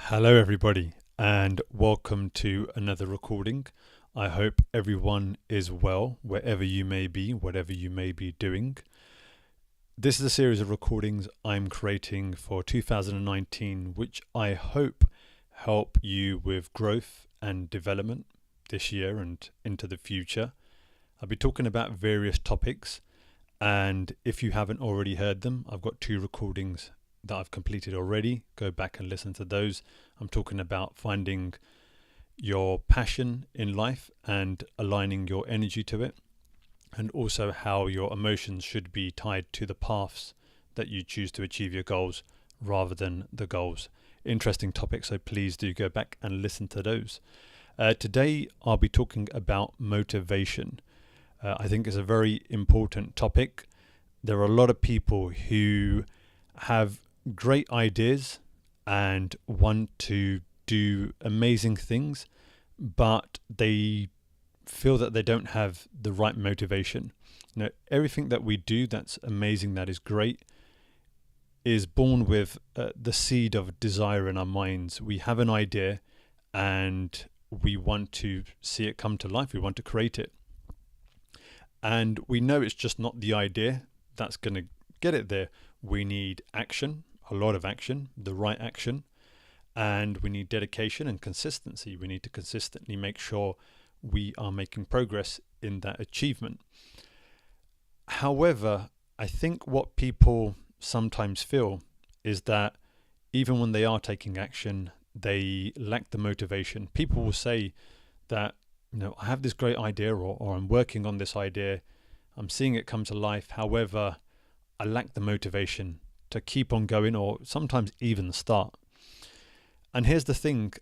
Hello, everybody, and welcome to another recording. I hope everyone is well, wherever you may be, whatever you may be doing. This is a series of recordings I'm creating for 2019, which I hope help you with growth and development this year and into the future. I'll be talking about various topics, and if you haven't already heard them, I've got 2 recordings that I've completed already. Go back and listen to those. I'm talking about finding your passion in life and aligning your energy to it, and also how your emotions should be tied to the paths that you choose to achieve your goals rather than the goals. Interesting topic, so please do go back and listen to those. Today I'll be talking about motivation. I think it's a very important topic. There are a lot of people who have great ideas and want to do amazing things, but they feel that they don't have the right motivation. Everything that we do that's amazing, that is great, is born with the seed of desire in our minds. We have an idea and we want to see it come to life. We want to create it. And we know it's just not the idea that's going to get it there. We need action, a lot of action, the right action, and we need dedication and consistency. We need to consistently make sure we are making progress in that achievement. However, I think what people sometimes feel is that even when they are taking action, they lack the motivation. People will say that, I have this great idea, or I'm working on this idea, I'm seeing it come to life. However, I lack the motivation to keep on going, or sometimes even start. And here's the thing,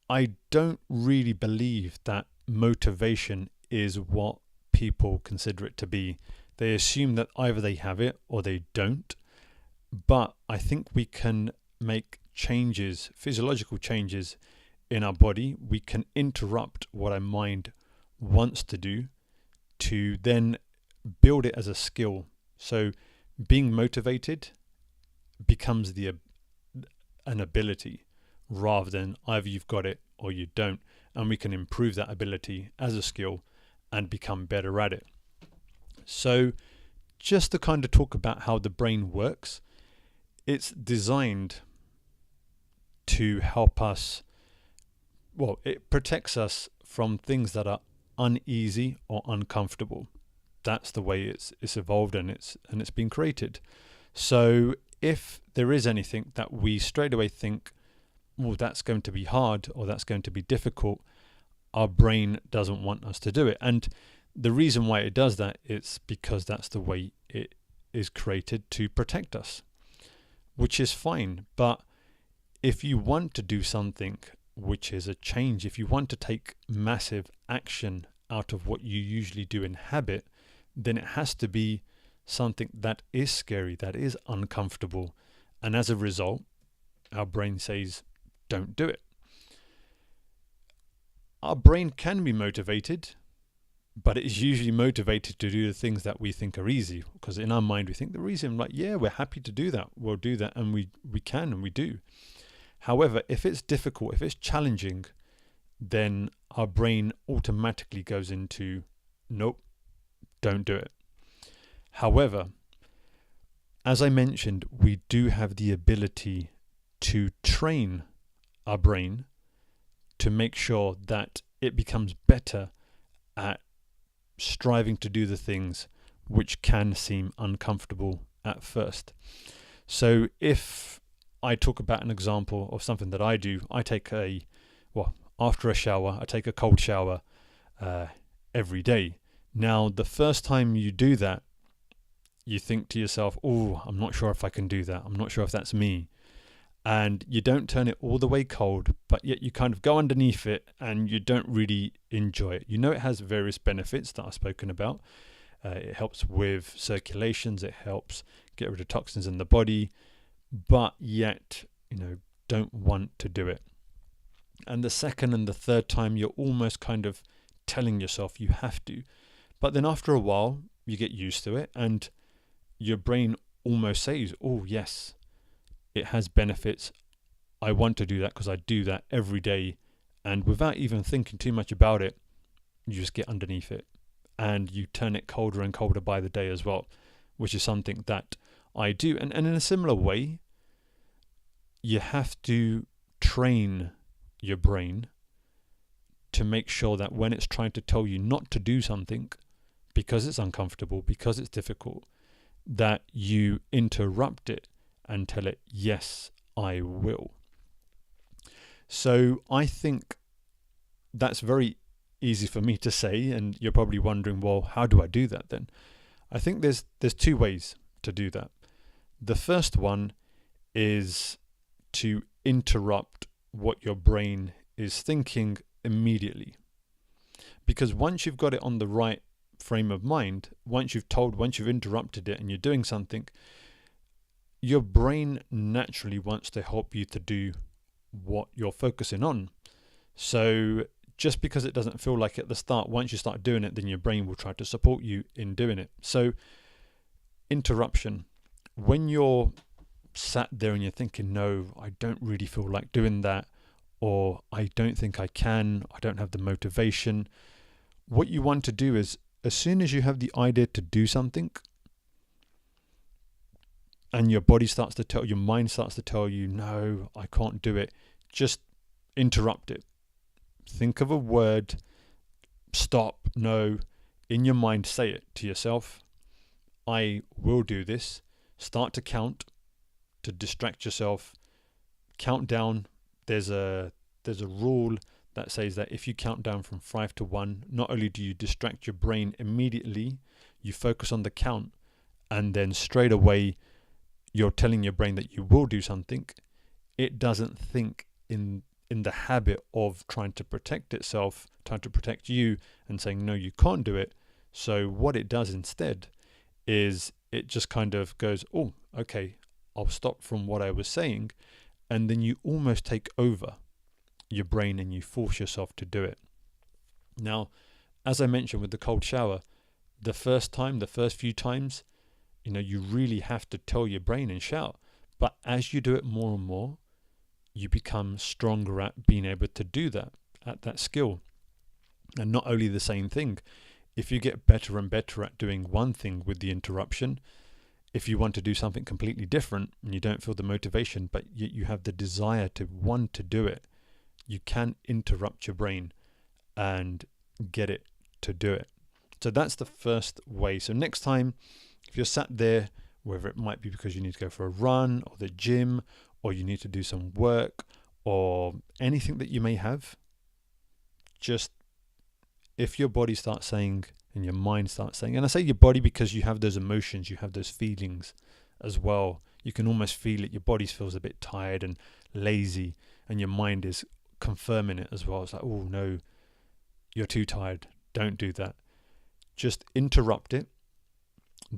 I don't really believe that motivation is what people consider it to be. They assume that either they have it or they don't. But I think we can make changes, physiological changes in our body. We can interrupt what our mind wants to do to then build it as a skill. So being motivated becomes an ability rather than either you've got it or you don't, and we can improve that ability as a skill and become better at it. So just to kind of talk about how the brain works, it's designed to help us, it protects us from things that are uneasy or uncomfortable. That's the way it's evolved and it's been created. So if there is anything that we straight away think, that's going to be hard or that's going to be difficult, our brain doesn't want us to do it. And the reason why it does that is because that's the way it is created to protect us, which is fine. But if you want to do something which is a change, if you want to take massive action out of what you usually do in habit, then it has to be something that is scary, that is uncomfortable. And as a result, our brain says, don't do it. Our brain can be motivated, but it is usually motivated to do the things that we think are easy. Because in our mind, we think the reason, we're happy to do that. We'll do that, and we can, and we do. However, if it's difficult, if it's challenging, then our brain automatically goes into, nope, don't do it. However, as I mentioned, we do have the ability to train our brain to make sure that it becomes better at striving to do the things which can seem uncomfortable at first. So if I talk about an example of something that I do, I take after a shower, I take a cold shower every day. Now, the first time you do that, you think to yourself, I'm not sure if I can do that. I'm not sure if that's me. And you don't turn it all the way cold, but yet you kind of go underneath it and you don't really enjoy it. It has various benefits that I've spoken about. It helps with circulations. It helps get rid of toxins in the body, but yet, don't want to do it. And the second and the third time, you're almost kind of telling yourself you have to. But then after a while, you get used to it and your brain almost says, yes, it has benefits. I want to do that because I do that every day. And without even thinking too much about it, you just get underneath it and you turn it colder and colder by the day as well, which is something that I do. And in a similar way, you have to train your brain to make sure that when it's trying to tell you not to do something because it's uncomfortable, because it's difficult, that you interrupt it and tell it, yes, I will. So I think that's very easy for me to say, and you're probably wondering, well, how do I do that then? I think there's two ways to do that. The first one is to interrupt what your brain is thinking immediately. Because once you've got it on the right frame of mind, once you've interrupted it and you're doing something, your brain naturally wants to help you to do what you're focusing on. So just because it doesn't feel like it at the start, once you start doing it, then your brain will try to support you in doing it. So interruption. When you're sat there and you're thinking, no, I don't really feel like doing that, or I don't think I can, I don't have the motivation, what you want to do is, as soon as you have the idea to do something and your mind starts to tell you, no, I can't do it, just interrupt it. Think of a word, stop, no, in your mind, say it to yourself. I will do this. Start to count to distract yourself. Count down. There's a rule that says that if you count down from 5 to 1, not only do you distract your brain immediately, you focus on the count, and then straight away you're telling your brain that you will do something. It doesn't think in the habit of trying to protect itself, trying to protect you and saying, no, you can't do it. So what it does instead is it just kind of goes, oh, okay, I'll stop from what I was saying. And then you almost take over your brain and you force yourself to do it. Now, as I mentioned with the cold shower, the first few times, you really have to tell your brain and shout. But as you do it more and more, you become stronger at being able to do that, at that skill. And not only the same thing, if you get better and better at doing one thing with the interruption, if you want to do something completely different and you don't feel the motivation, but you have the desire to want to do it, you can interrupt your brain and get it to do it. So that's the first way. So next time, if you're sat there, whether it might be because you need to go for a run or the gym, or you need to do some work or anything that you may have, just if your body starts saying and your mind starts saying, and I say your body because you have those emotions, you have those feelings as well. You can almost feel it. Your body feels a bit tired and lazy, and your mind is confirming it as well. It's like, oh no, you're too tired. Don't do that. Just interrupt it.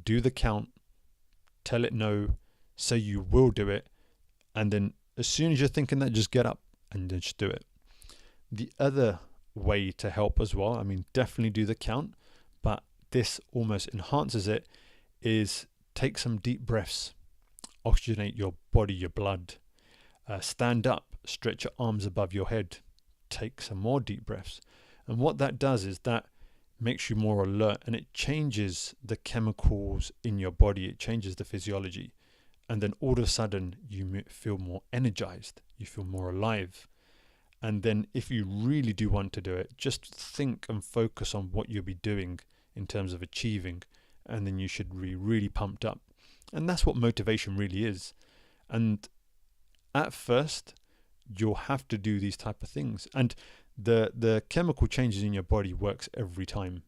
Do the count. Tell it no. Say you will do it. And then as soon as you're thinking that, just get up and just do it. The other way to help as well, definitely do the count, but this almost enhances it, is take some deep breaths, oxygenate your body, your blood, stand up, stretch your arms above your head, take some more deep breaths. And what that does is that makes you more alert, and it changes the chemicals in your body, it changes the physiology. And then all of a sudden you feel more energized, you feel more alive. And then if you really do want to do it, just think and focus on what you'll be doing in terms of achieving, and then you should be really pumped up. And that's what motivation really is. And at first, you'll have to do these type of things. And the chemical changes in your body works every time.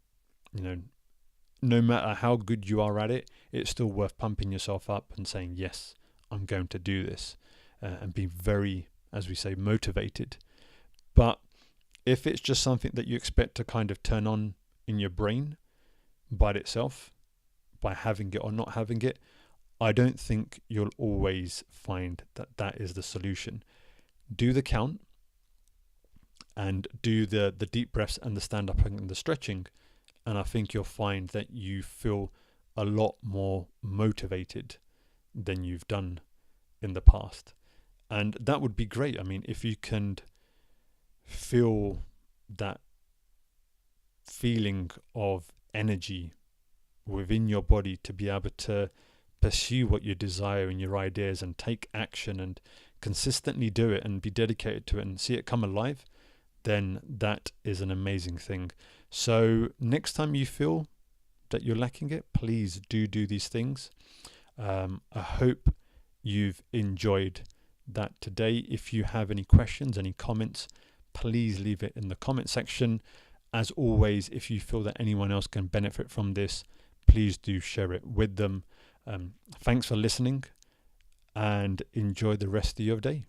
No matter how good you are at it, it's still worth pumping yourself up and saying, yes, I'm going to do this, and be very, as we say, motivated. But if it's just something that you expect to kind of turn on in your brain by itself, by having it or not having it, I don't think you'll always find that that is the solution. Do the count and do the deep breaths and the stand up and the stretching. And I think you'll find that you feel a lot more motivated than you've done in the past. And that would be great. I mean, if you can feel that feeling of energy within your body to be able to pursue what you desire and your ideas and take action and consistently do it and be dedicated to it and see it come alive, then that is an amazing thing. So next time you feel that you're lacking it, please do these things. I hope you've enjoyed that today. If you have any questions, any comments, please leave it in the comment section. As always, if you feel that anyone else can benefit from this, please do share it with them. Thanks for listening and enjoy the rest of your day.